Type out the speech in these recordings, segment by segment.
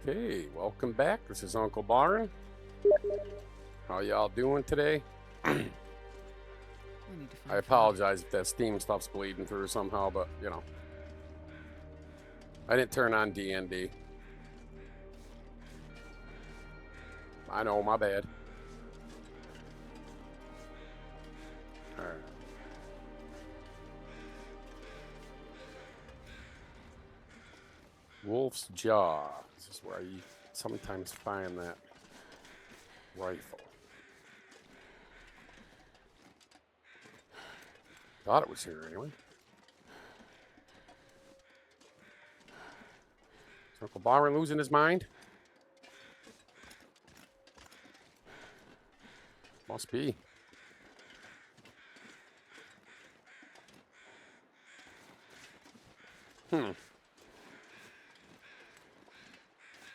Okay, welcome back. This is Uncle Byron. How y'all doing today? I apologize if that Steam stuff's bleeding through somehow, but you know, I didn't turn on D&D. I know, my bad. All right. Wolf's Jaw. This is where you sometimes find that rifle. Thought it was here anyway. Is Uncle Byron losing his mind? Must be.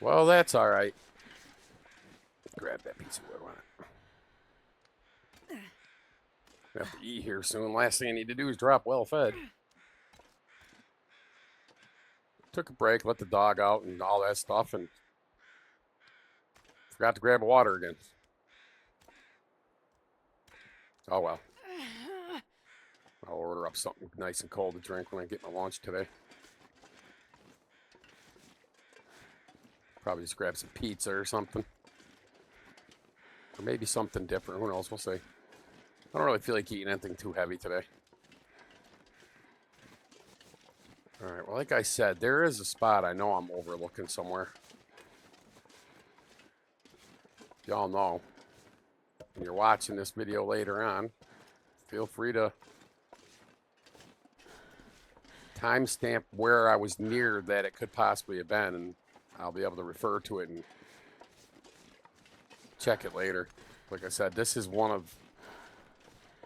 Well, that's all right. Grab that piece of wood. Why not? I have to eat here soon. Last thing I need to do is drop well fed. Took a break, let the dog out and all that stuff, and forgot to grab water again. Oh well. I'll order up something nice and cold to drink when I get my lunch today. Probably just grab some pizza or something. Or maybe something different. Who knows? We'll see. I don't really feel like eating anything too heavy today. Alright, well, like I said, there is a spot I know I'm overlooking somewhere. Y'all know. When you're watching this video later on, feel free to timestamp where I was near that it could possibly have been, and I'll be able to refer to it and check it later. Like I said, this is one of...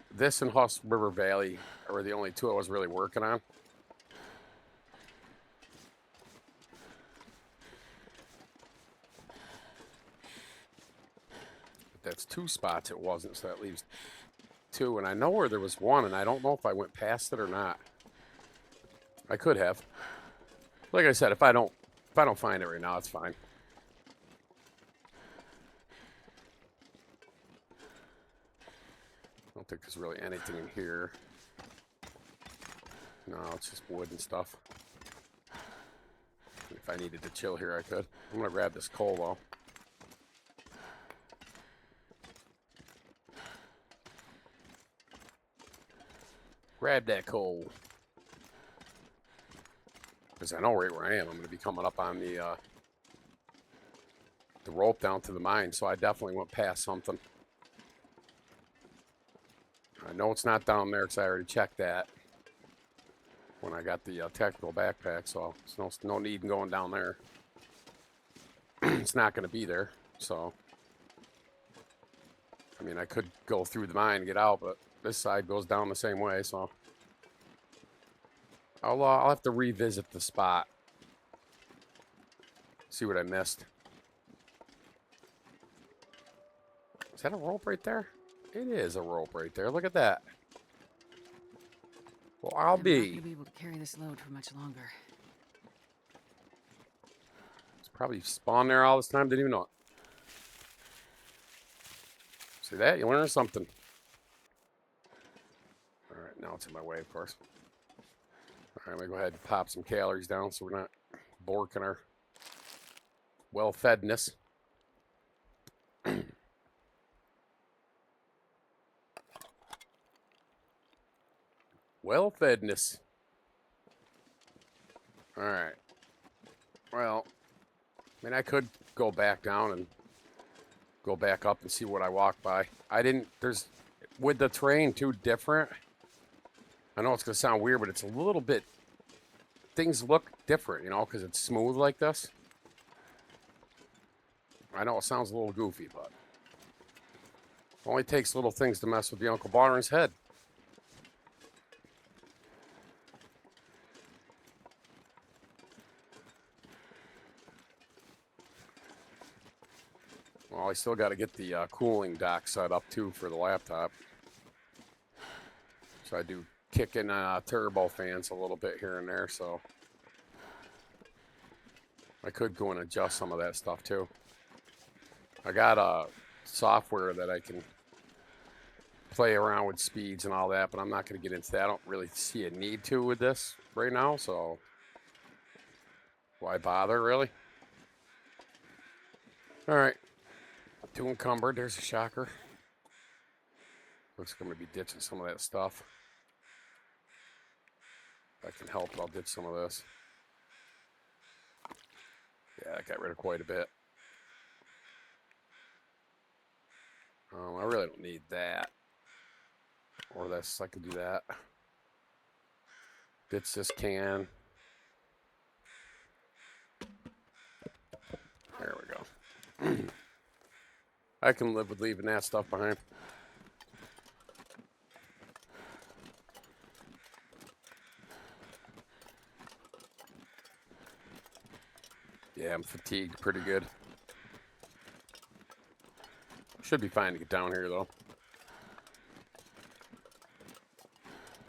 This and Huss River Valley are the only two I was really working on. That's two spots it wasn't, so that leaves two. And I know where there was one, and I don't know if I went past it or not. I could have. Like I said, if I don't find it right now, it's fine. I don't think there's really anything in here. No, it's just wood and stuff. If I needed to chill here, I could. I'm gonna grab this coal though. Grab that coal. Because I know right where I am. I'm going to be coming up on the rope down to the mine, so I definitely went past something. I know it's not down there because I already checked that when I got the technical backpack, so there's no need in going down there. It's not going to be there, so... I mean, I could go through the mine and get out, but this side goes down the same way, so... I'll have to revisit the spot. See what I missed. Is that a rope right there? It is a rope right there. Look at that. Well, I'm not gonna be able to carry this load for much longer. It's probably spawned there all this time. Didn't even know it. See that? You learn something. All right, now it's in my way, of course. All right, I'm going to go ahead and pop some calories down so we're not borking our well-fedness. Well-fedness. All right. Well, I mean, I could go back down and go back up and see what I walked by. I didn't, there's, with the terrain too different, I know it's going to sound weird, but it's a little bit, things look different, you know, because it's smooth like this. I know it sounds a little goofy, but it only takes little things to mess with the Uncle Byron's head. Well, I still got to get the cooling dock set up, too, for the laptop. So I do kick in turbo fans a little bit here and there, so I could go and adjust some of that stuff too. I got a software that I can play around with speeds and all that, but I'm not going to get into that. I don't really see a need to with this right now, so why bother, really? All right, too encumbered. There's a shocker. Looks like I'm going to be ditching some of that stuff. If I can help it, I'll ditch some of this. Yeah, I got rid of quite a bit. I really don't need that. Or this, I can do that. Ditch this can. There we go. I can live with leaving that stuff behind. Yeah, I'm fatigued pretty good. Should be fine to get down here, though.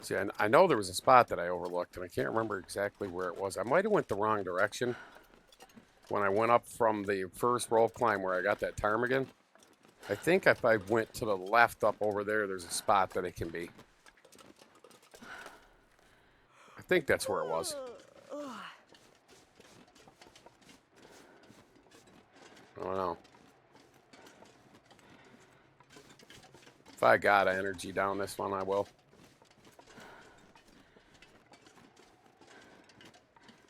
See, I know there was a spot that I overlooked, and I can't remember exactly where it was. I might have went the wrong direction when I went up from the first rope climb where I got that ptarmigan. I think if I went to the left up over there, there's a spot that it can be. I think that's where it was. I don't know. If I got energy down this one, I will.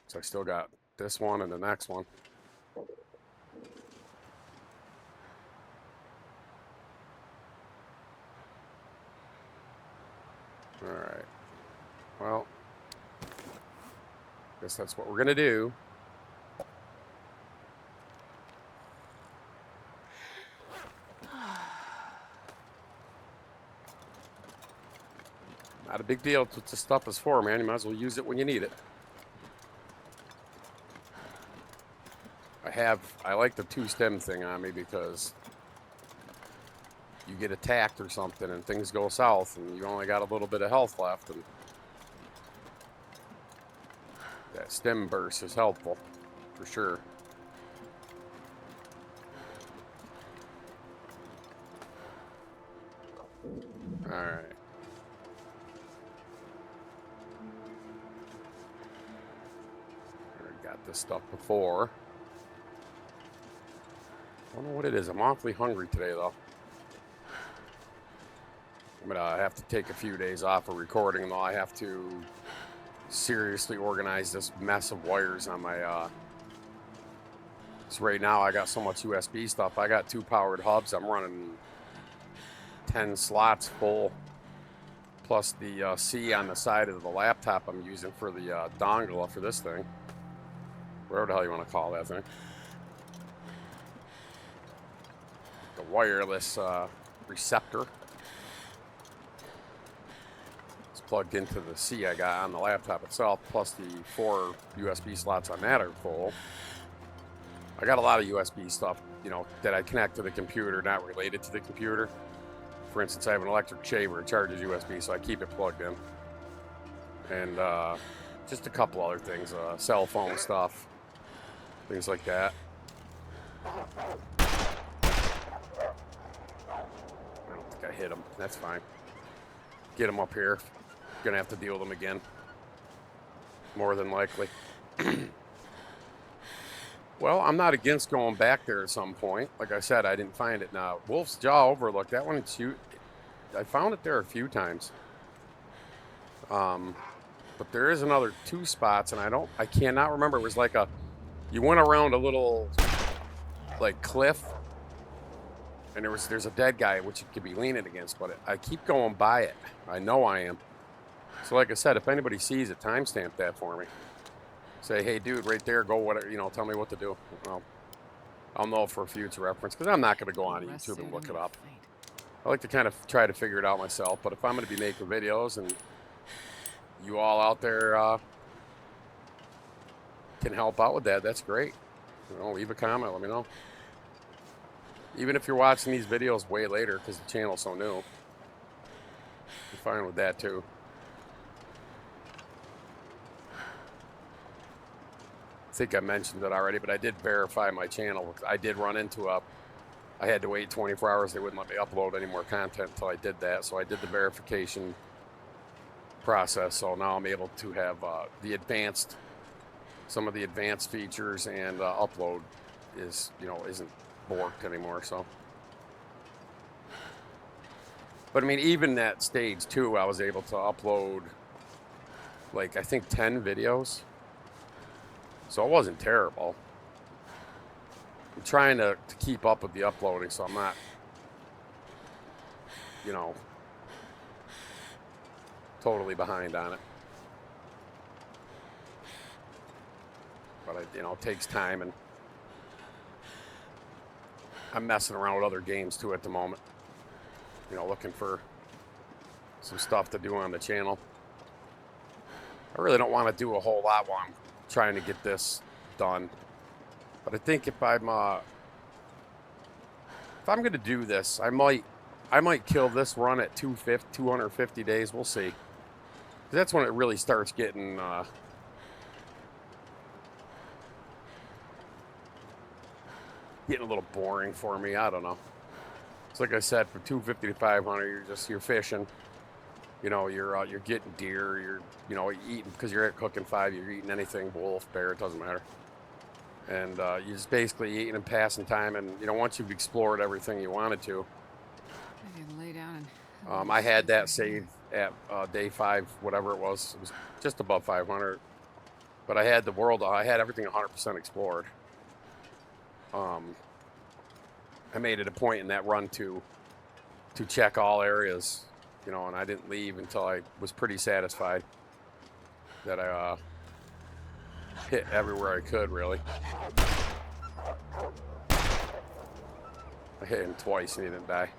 So I still got this one and the next one. All right. Well, guess that's what we're going to do. Not a big deal. That's what this stuff is for, man. You might as well use it when you need it. I like the 2-stem thing on me because you get attacked or something and things go south and you only got a little bit of health left, and that stem burst is helpful for sure. All right. I got this stuff before. I don't know what it is. I'm awfully hungry today, though. I'm going to have to take a few days off of recording, though. I have to seriously organize this mess of wires on my... So right now, I got so much USB stuff. I got 2 powered hubs. I'm running 10 slots full, plus the C on the side of the laptop I'm using for the dongle for this thing. Whatever the hell you want to call that thing. The wireless receptor. It's plugged into the C I got on the laptop itself, plus the 4 USB slots on that are full. I got a lot of USB stuff, you know, that I connect to the computer, not related to the computer. For instance, I have an electric shaver. It charges USB, so I keep it plugged in. And just a couple other things, cell phone stuff, things like that. I don't think I hit him. That's fine. Get him up here. Gonna have to deal with him again. More than likely. Well, I'm not against going back there at some point. Like I said, I didn't find it. Now, Wolf's Jaw Overlook, that one, I found it there a few times. But there is another 2 spots, and I cannot remember. It was like you went around a little, like, cliff, and there's a dead guy, which you could be leaning against, but I keep going by it. I know I am. So like I said, if anybody sees it, timestamp that for me. Say, hey, dude, right there, go whatever, you know, tell me what to do. Well, I'll know for future reference, because I'm not going to go on YouTube and look it up. I like to kind of try to figure it out myself, but if I'm going to be making videos and you all out there can help out with that, that's great. You know, leave a comment, let me know. Even if you're watching these videos way later because the channel's so new, I'm fine with that too. think I mentioned it already, but I did verify my channel. I did run into I had to wait 24 hours. They wouldn't let me upload any more content until I did that. So I did the verification process. So now I'm able to have some of the advanced features, and upload isn't borked anymore. So, but I mean, even at stage 2, I was able to upload like I think 10 videos. So it wasn't terrible. I'm trying to keep up with the uploading, so I'm not, totally behind on it. But it takes time, and I'm messing around with other games too at the moment. Looking for some stuff to do on the channel. I really don't want to do a whole lot while I'm trying to get this done. But I think if I'm going to do this, I might kill this run at 250 days. We'll see. That's when it really starts getting a little boring for me. I don't know. It's like I said, from 250 to 500, you're fishing. You're getting deer. You're eating, because you're at cooking 5. You're eating anything, wolf, bear, it doesn't matter. And you're just basically eating and passing time. And once you've explored everything you wanted to, I can lay down and. I had that saved at day 5, whatever it was. It was just above 500. But I had everything 100% explored. I made it a point in that run to check all areas, and I didn't leave until I was pretty satisfied that I hit everywhere I could, really. I hit him twice and he didn't die.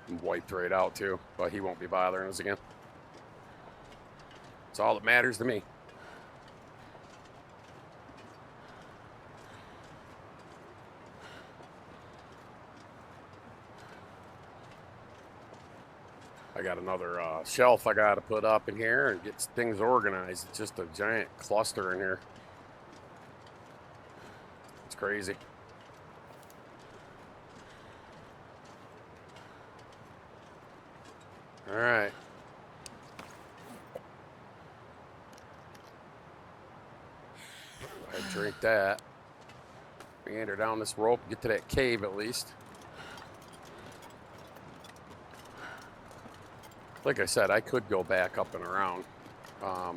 And wiped right out too, but he won't be bothering us again. It's all that matters to me. I got another shelf I got to put up in here and get things organized. It's just a giant cluster in here. It's crazy. All right. I drink that. Meander down this rope, get to that cave at least. Like I said, I could go back up and around. I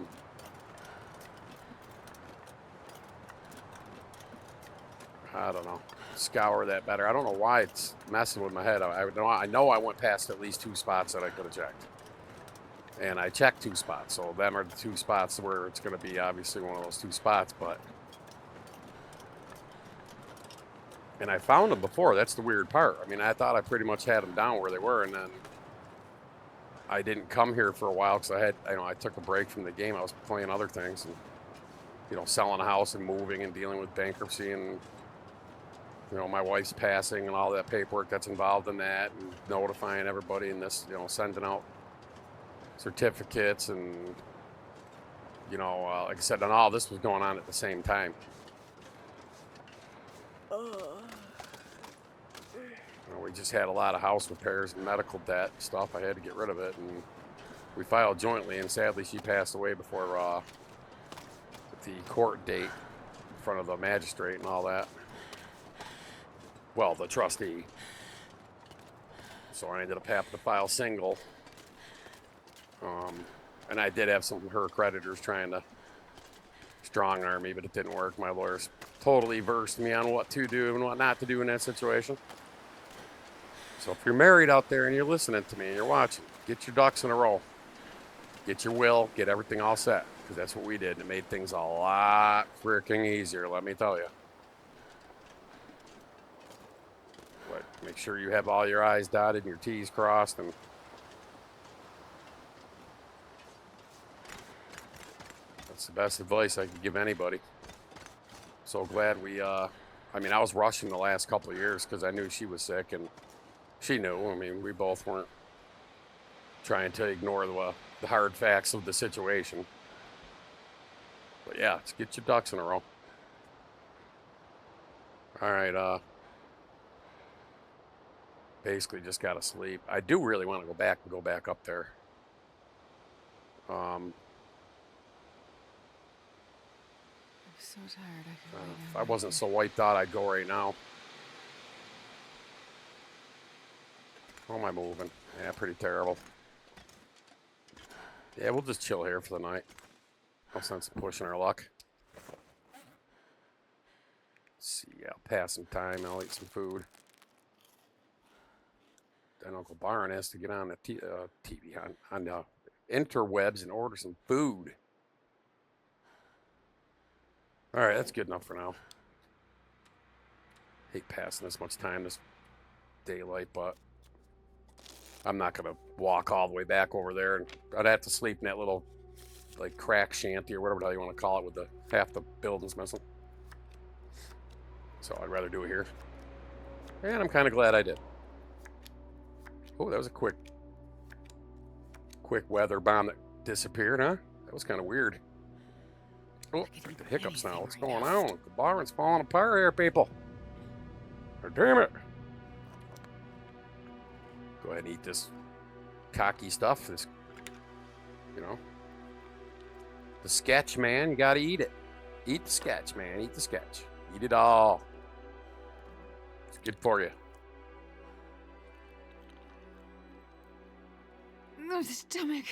don't know. Scour that better. I don't know why it's messing with my head. I know I went past at least 2 spots that I could have checked. And I checked 2 spots. So them are the 2 spots where it's going to be obviously one of those 2 spots. And I found them before. That's the weird part. I mean, I thought I pretty much had them down where they were. And then I didn't come here for a while because I took a break from the game. I was playing other things and, selling a house and moving and dealing with bankruptcy and, my wife's passing and all that paperwork that's involved in that, and notifying everybody in this, sending out certificates and, like I said, and all this was going on at the same time. We just had a lot of house repairs and medical debt and stuff. I had to get rid of it, and we filed jointly, and sadly she passed away before the court date in front of the magistrate and all that. Well, the trustee. So I ended up having to file single. And I did have some of her creditors trying to strong arm me, but it didn't work. My lawyers totally versed me on what to do and what not to do in that situation. So if you're married out there and you're listening to me and you're watching, get your ducks in a row. Get your will, get everything all set, because that's what we did. It made things a lot freaking easier, let me tell you. But make sure you have all your I's dotted and your T's crossed, and that's the best advice I could give anybody. So glad I was rushing the last couple of years because I knew she was sick, and she knew. I mean, we both weren't trying to ignore the hard facts of the situation. But yeah, let's get your ducks in a row. All right, basically just gotta sleep. I do really want to go back up there. I'm so tired. I could lay down If I right wasn't here. so wiped out, I'd go right now. How am I moving? Yeah, pretty terrible. Yeah, we'll just chill here for the night. No sense in pushing our luck. Let's see, I'll pass some time. I'll eat some food. Then Uncle Barn has to get on the TV, on the interwebs and order some food. All right, that's good enough for now. Hate passing this much time this daylight, but I'm not gonna walk all the way back over there, and I'd have to sleep in that little like crack shanty or whatever the hell you want to call it with the half the buildings missing. So I'd rather do it here, and I'm kind of glad I did. Oh, that was a quick weather bomb that disappeared, huh? That was kind of weird. Oh, the hiccups now. What's going on? The barn's falling apart here, people. Oh, damn it. Go ahead and eat this cocky stuff. This, you know, the sketch, man. You got to eat it. Eat the sketch, man. Eat the sketch. Eat it all. It's good for you. No, stomach.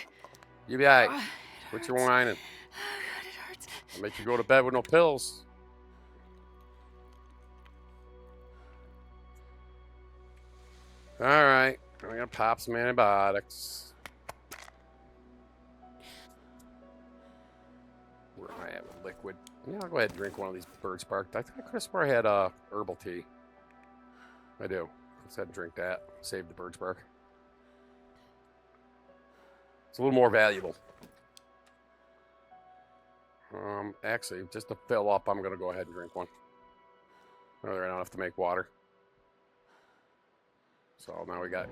You be all right. It Quit your hurts. whining. Oh, God, it hurts. I'll make you go to bed with no pills. All right. I'm going to pop some antibiotics. Where am I at with liquid? Yeah, I'll go ahead and drink one of these Bird Spark. I think I could have swore I had herbal tea. I do. Let's head and drink that. Save the Bird Spark. It's a little more valuable. Actually, just to fill up, I'm going to go ahead and drink one. I don't have to make water. So now we got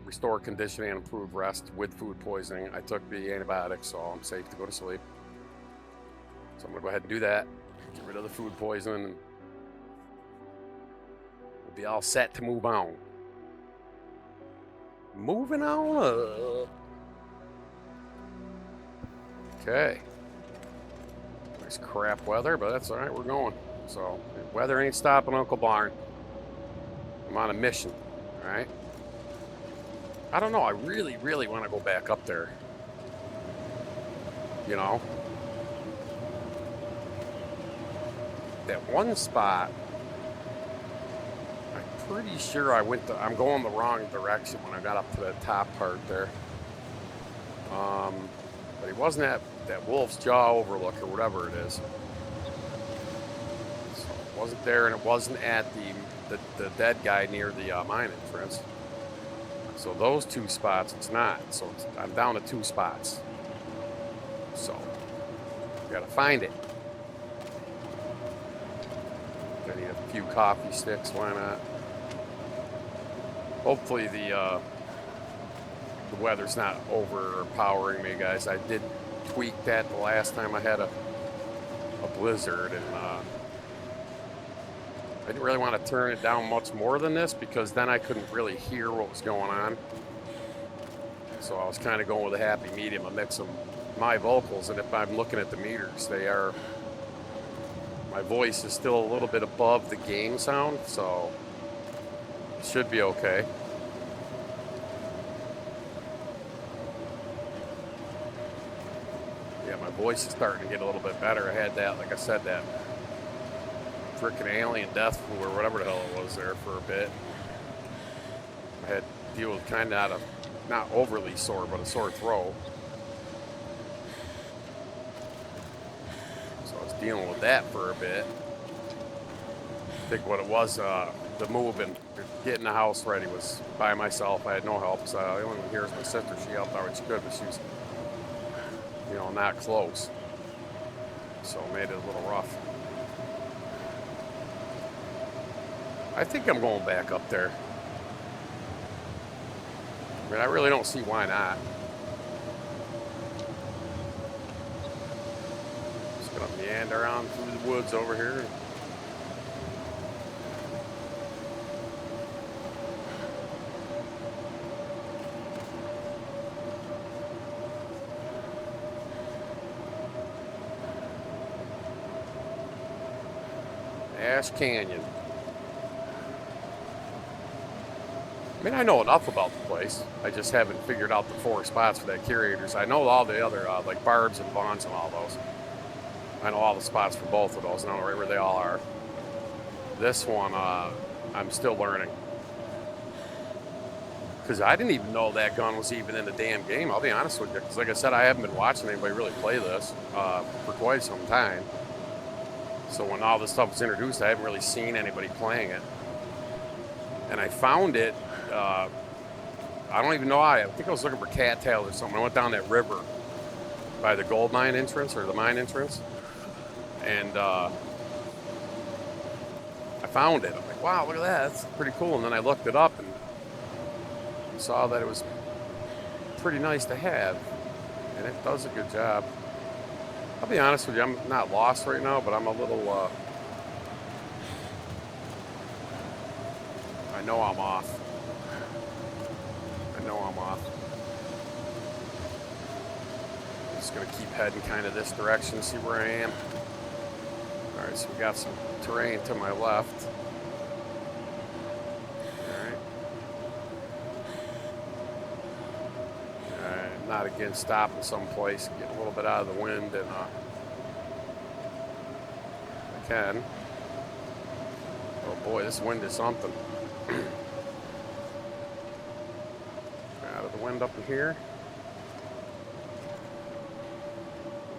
restore conditioning and improved rest with food poisoning. I took the antibiotics, so I'm safe to go to sleep. So I'm going to go ahead and do that. Get rid of the food poisoning. And we'll be all set to move on. Moving on up. Okay. Nice crap weather, but that's all right. We're going. So weather ain't stopping Uncle Barn. I'm on a mission. All right. I don't know. I really, really want to go back up there. You know, that one spot. I'm pretty sure I'm going the wrong direction when I got up to the top part there. But it wasn't that Wolf's Jaw overlook or whatever it is. So it wasn't there, and it wasn't at the dead guy near the mine entrance. So those two spots, it's not. So I'm down to 2 spots. So I gotta find it. I need a few coffee sticks. Why not? Hopefully the weather's not overpowering me, guys. I did tweak that the last time I had a blizzard, and I didn't really want to turn it down much more than this because then I couldn't really hear what was going on. So I was kind of going with a happy medium, a mix of my vocals, and if I'm looking at the meters, my voice is still a little bit above the game sound, so it should be okay. Yeah, my voice is starting to get a little bit better. I had that, like I said, that freaking alien death flu or whatever the hell it was there for a bit. I had to deal with kind of not overly sore, but a sore throat. So I was dealing with that for a bit. I think what it was, the move and getting the house ready was by myself. I had no help. So the only one here is my sister. She helped out when she could, but she was, not close. So it made it a little rough. I think I'm going back up there. I mean, I really don't see why not. So Gonna meander around through the woods over here. Ash Canyon. I mean, I know enough about the place. I just haven't figured out the 4 spots for that Curators. I know all the other, like Barb's and Vaughn's and all those. I know all the spots for both of those, and I know right where they all are. This one, I'm still learning. Because I didn't even know that gun was even in the damn game, I'll be honest with you. Because like I said, I haven't been watching anybody really play this for quite some time. So when all this stuff was introduced, I haven't really seen anybody playing it. And I found it, I don't even know why. I think I was looking for cattails or something. I went down that river by the gold mine entrance, or the mine entrance. And I found it. I'm like, wow, look at that. That's pretty cool. And then I looked it up and saw that it was pretty nice to have. And it does a good job. I'll be honest with you, I'm not lost right now, but I'm a little, I know I'm off. I know I'm off. I'm just gonna keep heading kind of this direction, see where I am. All right, so we got some terrain to my left. All right, not again stopping someplace, getting a little bit out of the wind, and I can. Oh boy, this wind is something. Out of the wind up in here.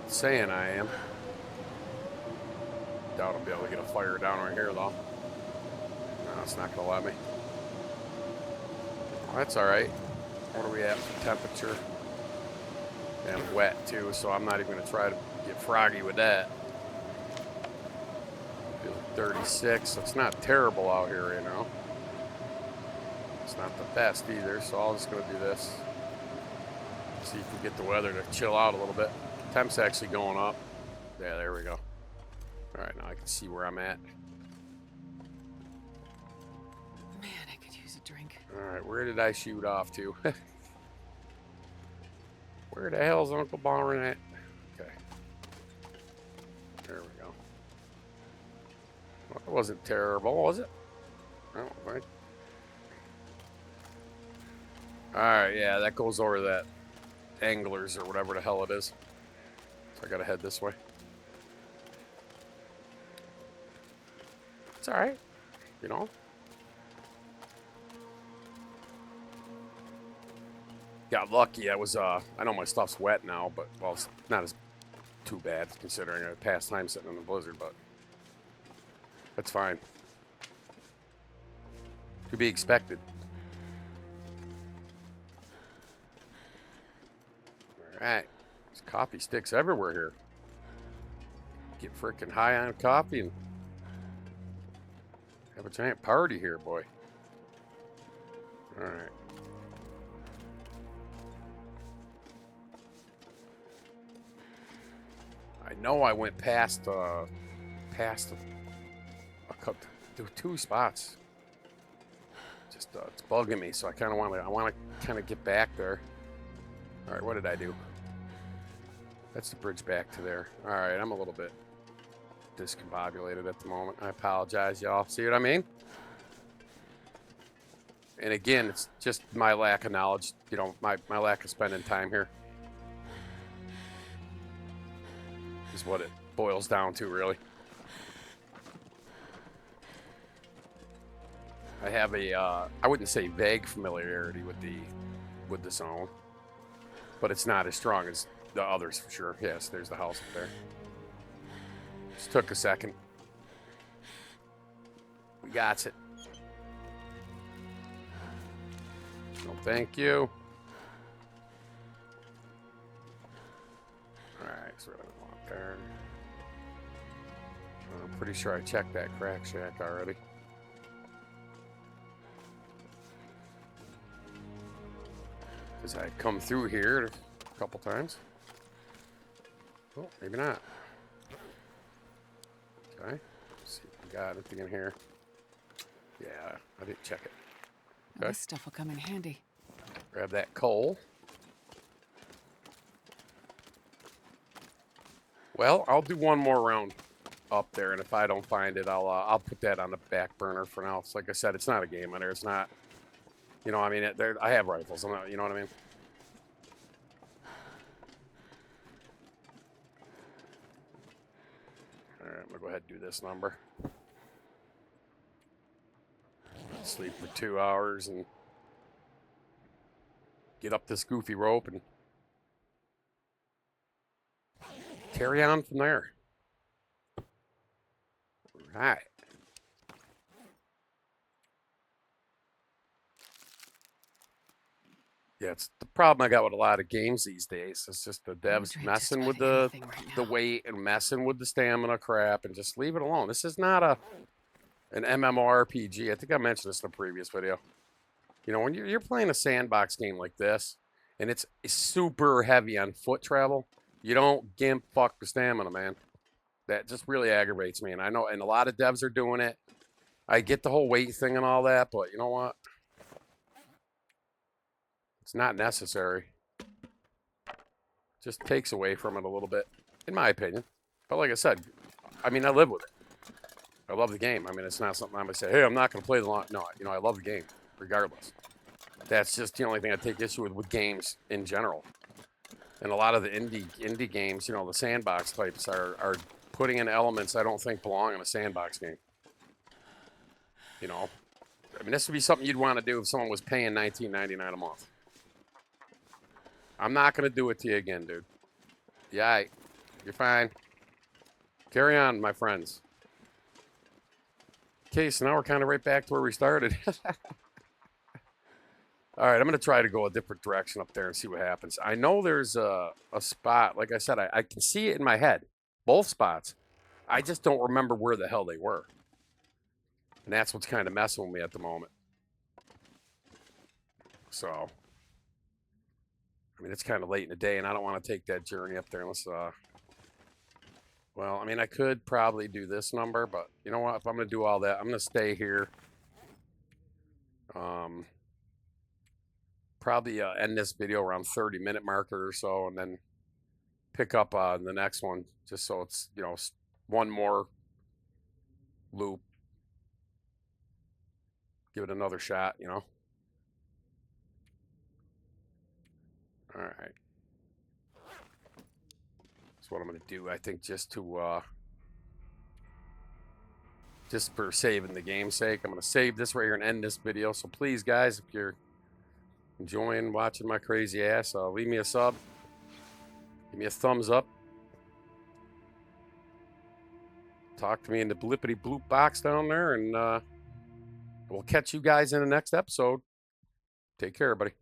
Saying I am. Doubt I'll be able to get a fire down right here though. No, it's not gonna let me. Well, that's alright. What are we at for temperature? And wet too, so I'm not even gonna try to get froggy with that. Feeling 36, so it's not terrible out here right now. It's not the best either, so I'm just gonna do this. See if we get the weather to chill out a little bit. Temp's actually going up. Yeah, there we go. All right, now I can see where I'm at. Man, I could use a drink. All right, where did I shoot off to? Where the hell's Uncle Byron at? Okay. There we go. Well, it wasn't terrible, was it? No, right. All right, yeah, that goes over that Anglers or whatever the hell it is. So I gotta head this way. It's all right, you know. Got lucky. I was, I know my stuff's wet now, but, well, it's not as too bad considering I passed time sitting in the blizzard, but that's fine. To be expected. All right. There's coffee sticks everywhere here. Get freaking high on coffee and have a giant party here, boy. All right. I know I went past a couple, 2 spots. Just it's bugging me, so I want to kind of get back there. All right, what did I do? That's the bridge back to there. All right, I'm a little bit discombobulated at the moment. I apologize, y'all. See what I mean? And again, it's just my lack of knowledge, you know, my lack of spending time here. Is what it boils down to, really. I have a, I wouldn't say vague familiarity with the zone, but it's not as strong as the others for sure. Yes, there's the house up there. Just took a second. We got it. No, thank you. All right, so we're gonna go up there. I'm pretty sure I checked that crack shack already. Because I come through here a couple times. Oh, maybe not. Okay. Let's see if we got anything in here. Yeah, I didn't check it. Well, Okay. this stuff will come in handy. Grab that coal. Well, I'll do one more round up there, and if I don't find it, I'll put that on the back burner for now. It's like I said, it's not a game in there. It's not, you know, I mean, I have rifles. I'm not, you know what I mean? All right, I'm gonna go ahead and do this number. Sleep for 2 hours and get up this goofy rope and carry on from there. All right. Yeah, it's the problem I got with a lot of games these days. It's just the No devs drink just messing about with anything right the now. weight and messing with the stamina crap and just leave it alone. This is not an MMORPG. I think I mentioned this in a previous video. You know, when you're playing a sandbox game like this, and it's super heavy on foot travel, you don't gimp fuck the stamina, man. That just really aggravates me. And I know, and a lot of devs are doing it. I get the whole weight thing and all that, but you know what? It's not necessary. Just takes away from it a little bit, in my opinion. But like I said, I mean, I live with it. I love the game. I mean, it's not something I'm gonna say, hey, I'm not gonna play the long. No, you know, I love the game, regardless. That's just the only thing I take issue with games in general. And a lot of the indie games, you know, the sandbox types are putting in elements I don't think belong in a sandbox game. You know, I mean, this would be something you'd want to do if someone was paying $19.99 a month. I'm not gonna do it to you again, dude. Yeah, you're fine. Carry on, my friends. Okay, so now we're kind of right back to where we started. All right, I'm going to try to go a different direction up there and see what happens. I know there's a spot. Like I said, I can see it in my head. Both spots. I just don't remember where the hell they were. And that's what's kind of messing with me at the moment. So, I mean, it's kind of late in the day, and I don't want to take that journey up there unless, well, I mean, I could probably do this number, but you know what? If I'm going to do all that, I'm going to stay here. Probably end this video around 30-minute marker or so, and then pick up the next one, just so it's, you know, one more loop. Give it another shot, you know. All right. That's what I'm going to do. I think just to just for saving the game's sake, I'm going to save this right here and end this video. So please, guys, if you're enjoying watching my crazy ass, leave me a sub. Give me a thumbs up. Talk to me in the blippity bloop box down there, and we'll catch you guys in the next episode. Take care, everybody.